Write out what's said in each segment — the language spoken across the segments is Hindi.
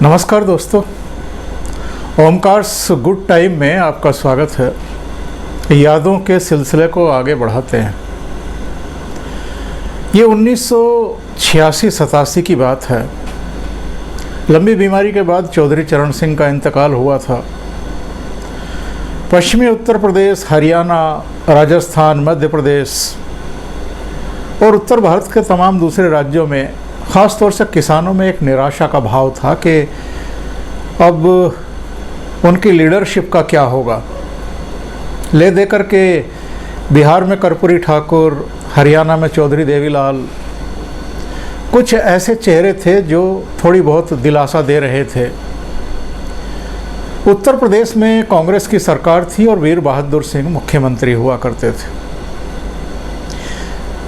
नमस्कार दोस्तों, ओमकार्स गुड टाइम में आपका स्वागत है। यादों के सिलसिले को आगे बढ़ाते हैं। ये 1986-87 की बात है। लंबी बीमारी के बाद चौधरी चरण सिंह का इंतकाल हुआ था। पश्चिमी उत्तर प्रदेश, हरियाणा, राजस्थान, मध्य प्रदेश और उत्तर भारत के तमाम दूसरे राज्यों में ख़ास तौर से किसानों में एक निराशा का भाव था कि अब उनकी लीडरशिप का क्या होगा। ले दे कर के बिहार में कर्पूरी ठाकुर, हरियाणा में चौधरी देवीलाल, कुछ ऐसे चेहरे थे जो थोड़ी बहुत दिलासा दे रहे थे। उत्तर प्रदेश में कांग्रेस की सरकार थी और वीर बहादुर सिंह मुख्यमंत्री हुआ करते थे।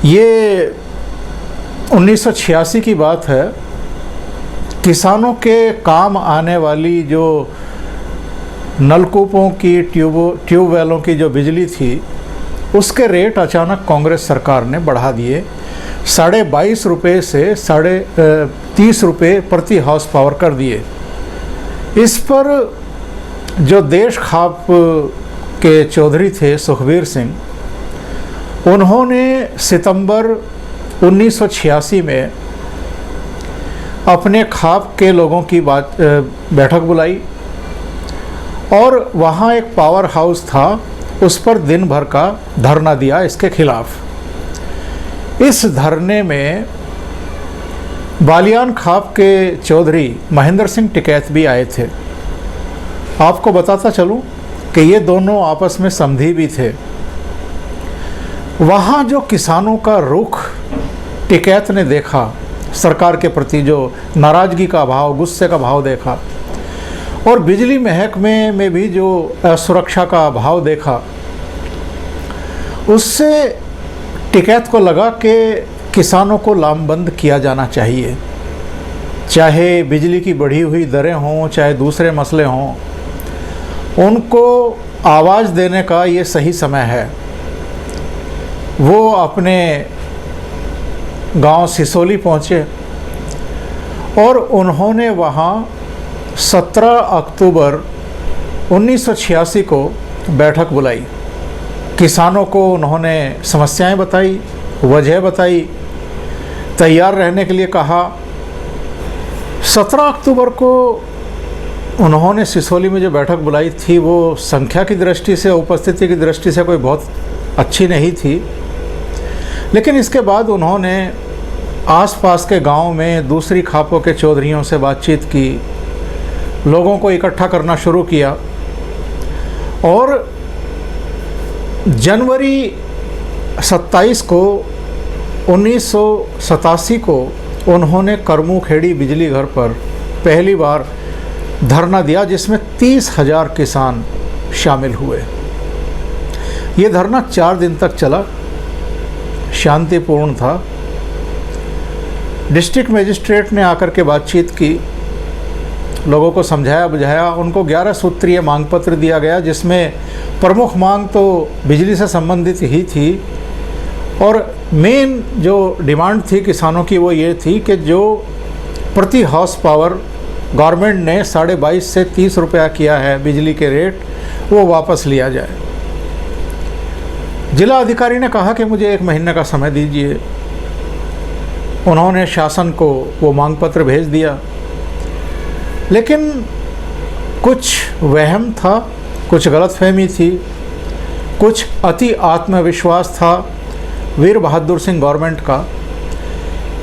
ये 1986 की बात है। किसानों के काम आने वाली जो नलकूपों की, ट्यूबवेलों की जो बिजली थी, उसके रेट अचानक कांग्रेस सरकार ने बढ़ा दिए। 22.5 रुपये से 30 रुपये प्रति हाउस पावर कर दिए। इस पर जो देश खाप के चौधरी थे सुखबीर सिंह, उन्होंने सितंबर 1986 में अपने खाप के लोगों की बैठक बुलाई और वहाँ एक पावर हाउस था, उस पर दिन भर का धरना दिया इसके खिलाफ। इस धरने में बालियान खाप के चौधरी महेंद्र सिंह टिकैत भी आए थे। आपको बताता चलूं कि ये दोनों आपस में समधी भी थे। वहाँ जो किसानों का रुख टिकैत ने देखा, सरकार के प्रति जो नाराज़गी का भाव, गुस्से का भाव देखा, और बिजली महकमे में भी जो असुरक्षा का भाव देखा, उससे टिकैत को लगा कि किसानों को लामबंद किया जाना चाहिए। चाहे बिजली की बढ़ी हुई दरें हों, चाहे दूसरे मसले हों, उनको आवाज़ देने का ये सही समय है। वो अपने गांव सिसोली पहुँचे और उन्होंने वहाँ 17 अक्टूबर 1986 को बैठक बुलाई। किसानों को उन्होंने समस्याएं बताई, वजह बताई, तैयार रहने के लिए कहा। 17 अक्टूबर को उन्होंने सिसोली में जो बैठक बुलाई थी, वो संख्या की दृष्टि से, उपस्थिति की दृष्टि से कोई बहुत अच्छी नहीं थी। लेकिन इसके बाद उन्होंने आसपास के गांव में दूसरी खापों के चौधरियों से बातचीत की, लोगों को इकट्ठा करना शुरू किया और जनवरी 27 को 1987 को उन्होंने करमूखेड़ी बिजली घर पर पहली बार धरना दिया, जिसमें 30,000 किसान शामिल हुए। ये धरना 4 दिन तक चला, शांतिपूर्ण था। डिस्ट्रिक्ट मजिस्ट्रेट ने आकर के बातचीत की, लोगों को समझाया बुझाया। उनको 11 सूत्रीय मांग पत्र दिया गया, जिसमें प्रमुख मांग तो बिजली से संबंधित ही थी और मेन जो डिमांड थी किसानों की वो ये थी कि जो प्रति हाउस पावर गवर्नमेंट ने 22.5 से 30 रुपया किया है बिजली के रेट, वो वापस लिया जाए। जिला अधिकारी ने कहा कि मुझे 1 महीने का समय दीजिए। उन्होंने शासन को वो मांग पत्र भेज दिया, लेकिन कुछ वहम था, कुछ गलतफहमी थी, कुछ अति आत्मविश्वास था वीर बहादुर सिंह गवर्नमेंट का।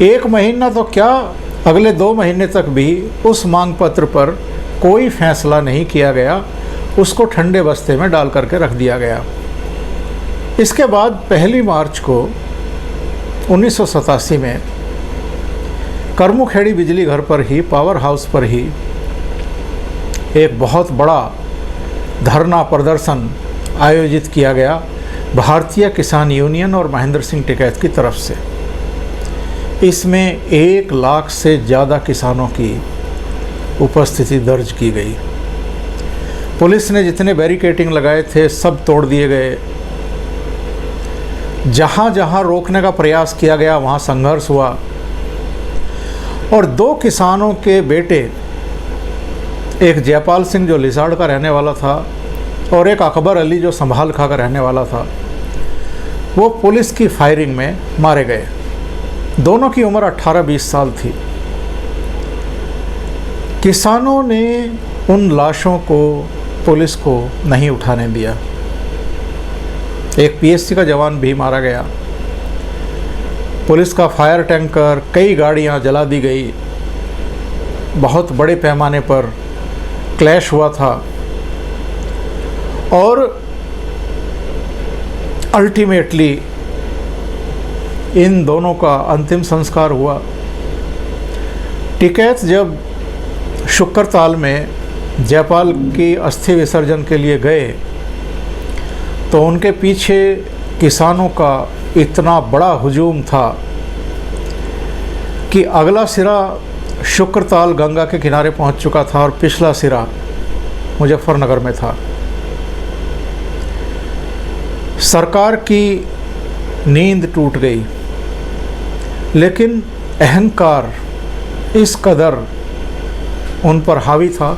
1 महीना तो क्या, अगले 2 महीने तक भी उस मांग पत्र पर कोई फैसला नहीं किया गया, उसको ठंडे बस्ते में डाल करके रख दिया गया। इसके बाद 1 मार्च को 1987 में करमूखेड़ी बिजली घर पर ही, पावर हाउस पर ही एक बहुत बड़ा धरना प्रदर्शन आयोजित किया गया भारतीय किसान यूनियन और महेंद्र सिंह टिकैत की तरफ से। इसमें 1 लाख से ज़्यादा किसानों की उपस्थिति दर्ज की गई। पुलिस ने जितने बैरिकेडिंग लगाए थे सब तोड़ दिए गए। जहाँ जहाँ रोकने का प्रयास किया गया वहाँ संघर्ष हुआ और 2 किसानों के बेटे एक जयपाल सिंह जो लिसाड़ का रहने वाला था और एक अकबर अली जो संभाल खा का रहने वाला था, वो पुलिस की फायरिंग में मारे गए। दोनों की उम्र 18-20 साल थी। किसानों ने उन लाशों को पुलिस को नहीं उठाने दिया। एक पीएससी का जवान भी मारा गया। पुलिस का फायर टैंकर, कई गाड़ियां जला दी गई। बहुत बड़े पैमाने पर क्लैश हुआ था और अल्टीमेटली इन दोनों का अंतिम संस्कार हुआ। टिकैत जब शुक्रताल में जयपाल की अस्थि विसर्जन के लिए गए तो उनके पीछे किसानों का इतना बड़ा हुजूम था कि अगला सिरा शुक्रताल गंगा के किनारे पहुंच चुका था और पिछला सिरा मुजफ्फरनगर में था। सरकार की नींद टूट गई, लेकिन अहंकार इस कदर उन पर हावी था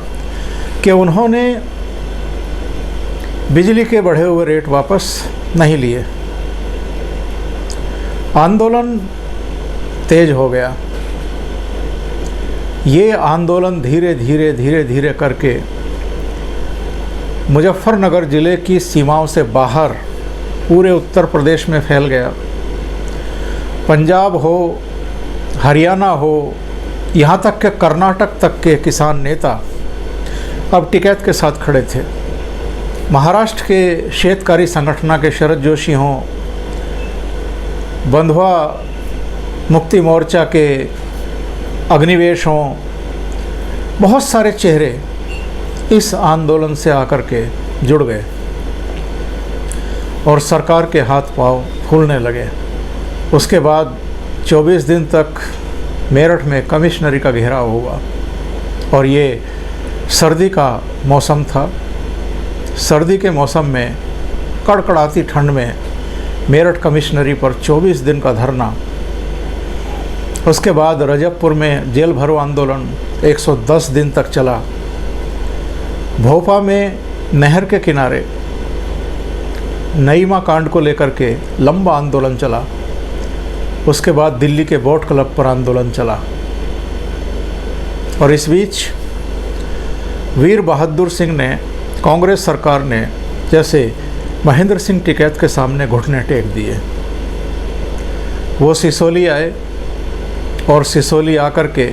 कि उन्होंने बिजली के बढ़े हुए रेट वापस नहीं लिए। आंदोलन तेज हो गया। ये आंदोलन धीरे धीरे करके मुजफ्फरनगर ज़िले की सीमाओं से बाहर पूरे उत्तर प्रदेश में फैल गया। पंजाब हो, हरियाणा हो, यहाँ तक के कर्नाटक तक के किसान नेता अब टिकैत के साथ खड़े थे। महाराष्ट्र के शेतकारी संगठना के शरद जोशी हों, बंधुआ मुक्ति मोर्चा के अग्निवेश हों, बहुत सारे चेहरे इस आंदोलन से आकर के जुड़ गए और सरकार के हाथ पांव फूलने लगे। उसके बाद 24 दिन तक मेरठ में कमिश्नरी का घेराव हुआ और ये सर्दी का मौसम था। सर्दी के मौसम में कड़कड़ाती ठंड में मेरठ कमिश्नरी पर 24 दिन का धरना। उसके बाद रजबपुर में जेल भरो आंदोलन 110 दिन तक चला। भोपाल में नहर के किनारे नईमा कांड को लेकर के लंबा आंदोलन चला। उसके बाद दिल्ली के बोट क्लब पर आंदोलन चला और इस बीच वीर बहादुर सिंह ने, कांग्रेस सरकार ने जैसे महेंद्र सिंह टिकैत के सामने घुटने टेक दिए। वो सिसोली आए और सिसोली आकर के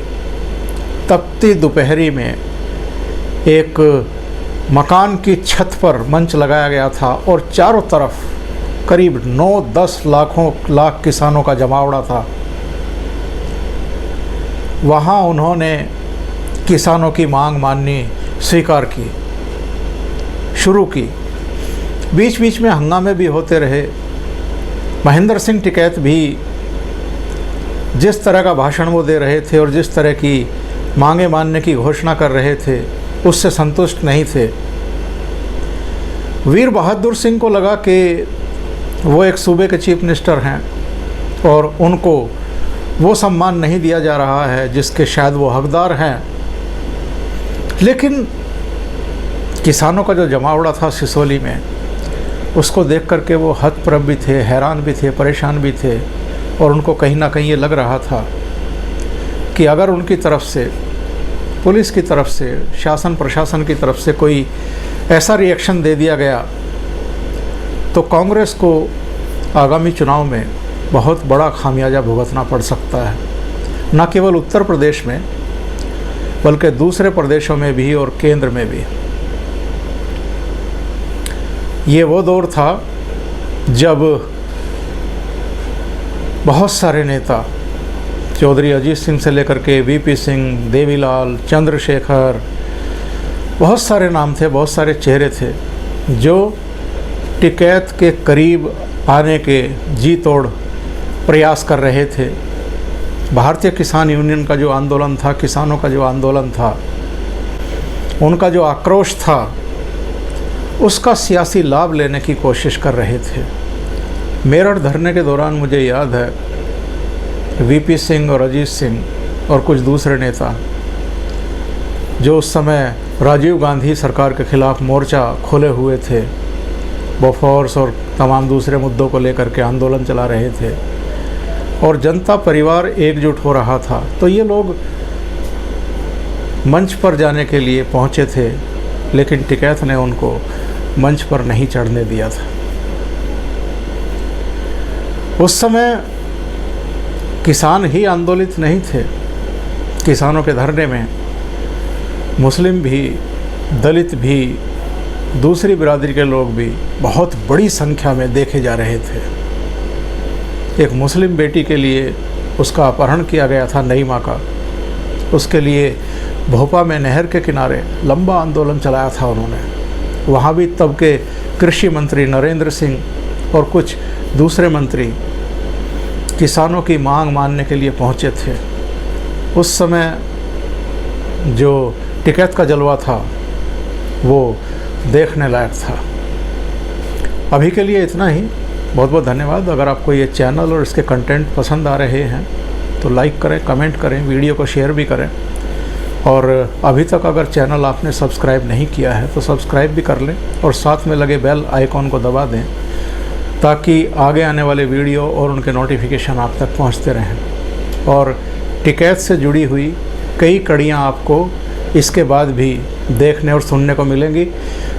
तपती दोपहरी में एक मकान की छत पर मंच लगाया गया था और चारों तरफ करीब 9-10 लाख किसानों का जमावड़ा था। वहाँ उन्होंने किसानों की मांग माननी स्वीकार की, शुरू की। बीच बीच में हंगामे भी होते रहे। महेंद्र सिंह टिकैत भी जिस तरह का भाषण वो दे रहे थे और जिस तरह की मांगे मानने की घोषणा कर रहे थे उससे संतुष्ट नहीं थे। वीर बहादुर सिंह को लगा कि वो एक सूबे के चीफ मिनिस्टर हैं और उनको वो सम्मान नहीं दिया जा रहा है जिसके शायद वो हकदार हैं। लेकिन किसानों का जो जमावड़ा था सिसोली में, उसको देख कर के वो हतप्रभ भी थे, हैरान भी थे, परेशान भी थे और उनको कहीं ना कहीं ये लग रहा था कि अगर उनकी तरफ से, पुलिस की तरफ से, शासन प्रशासन की तरफ से कोई ऐसा रिएक्शन दे दिया गया तो कांग्रेस को आगामी चुनाव में बहुत बड़ा खामियाजा भुगतना पड़ सकता है। न केवल उत्तर प्रदेश में बल्कि दूसरे प्रदेशों में भी और केंद्र में भी। ये वो दौर था जब बहुत सारे नेता, चौधरी अजीत सिंह से लेकर के वीपी सिंह, देवीलाल, चंद्रशेखर, बहुत सारे नाम थे, बहुत सारे चेहरे थे जो टिकैत के करीब आने के जी तोड़ प्रयास कर रहे थे। भारतीय किसान यूनियन का जो आंदोलन था, किसानों का जो आंदोलन था, उनका जो आक्रोश था, उसका सियासी लाभ लेने की कोशिश कर रहे थे। मेरठ धरने के दौरान मुझे याद है वीपी सिंह और अजीत सिंह और कुछ दूसरे नेता जो उस समय राजीव गांधी सरकार के खिलाफ मोर्चा खोले हुए थे, बोफोर्स और तमाम दूसरे मुद्दों को लेकर के आंदोलन चला रहे थे और जनता परिवार एकजुट हो रहा था। तो ये लोग मंच पर जाने के लिए पहुंचे थे, लेकिन टिकैत ने उनको मंच पर नहीं चढ़ने दिया था। उस समय किसान ही आंदोलित नहीं थे। किसानों के धरने में मुस्लिम भी, दलित भी, दूसरी बिरादरी के लोग भी बहुत बड़ी संख्या में देखे जा रहे थे। एक मुस्लिम बेटी के लिए उसका अपहरण किया गया था, नईमा का। उसके लिए भोपा में नहर के किनारे लंबा आंदोलन चलाया था उन्होंने। वहाँ भी तब के कृषि मंत्री नरेंद्र सिंह और कुछ दूसरे मंत्री किसानों की मांग मानने के लिए पहुँचे थे। उस समय जो टिकैत का जलवा था वो देखने लायक था। अभी के लिए इतना ही। बहुत बहुत धन्यवाद। अगर आपको ये चैनल और इसके कंटेंट पसंद आ रहे हैं तो लाइक करें, कमेंट करें, वीडियो को शेयर भी करें। और अभी तक अगर चैनल आपने सब्सक्राइब नहीं किया है तो सब्सक्राइब भी कर लें और साथ में लगे बेल आइकॉन को दबा दें, ताकि आगे आने वाले वीडियो और उनके नोटिफिकेशन आप तक पहुंचते रहें। और टिकैत से जुड़ी हुई कई कड़ियां आपको इसके बाद भी देखने और सुनने को मिलेंगी।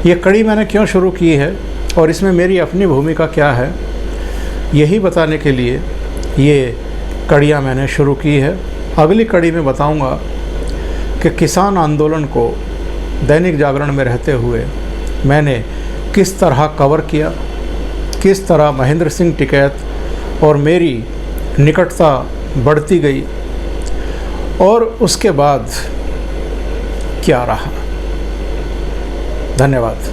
ये कड़ी मैंने क्यों शुरू की है और इसमें मेरी अपनी भूमिका क्या है, यही बताने के लिए ये कड़ियाँ मैंने शुरू की है। अगली कड़ी में बताऊंगा कि किसान आंदोलन को दैनिक जागरण में रहते हुए मैंने किस तरह कवर किया, किस तरह महेंद्र सिंह टिकैत और मेरी निकटता बढ़ती गई और उसके बाद क्या रहा। धन्यवाद।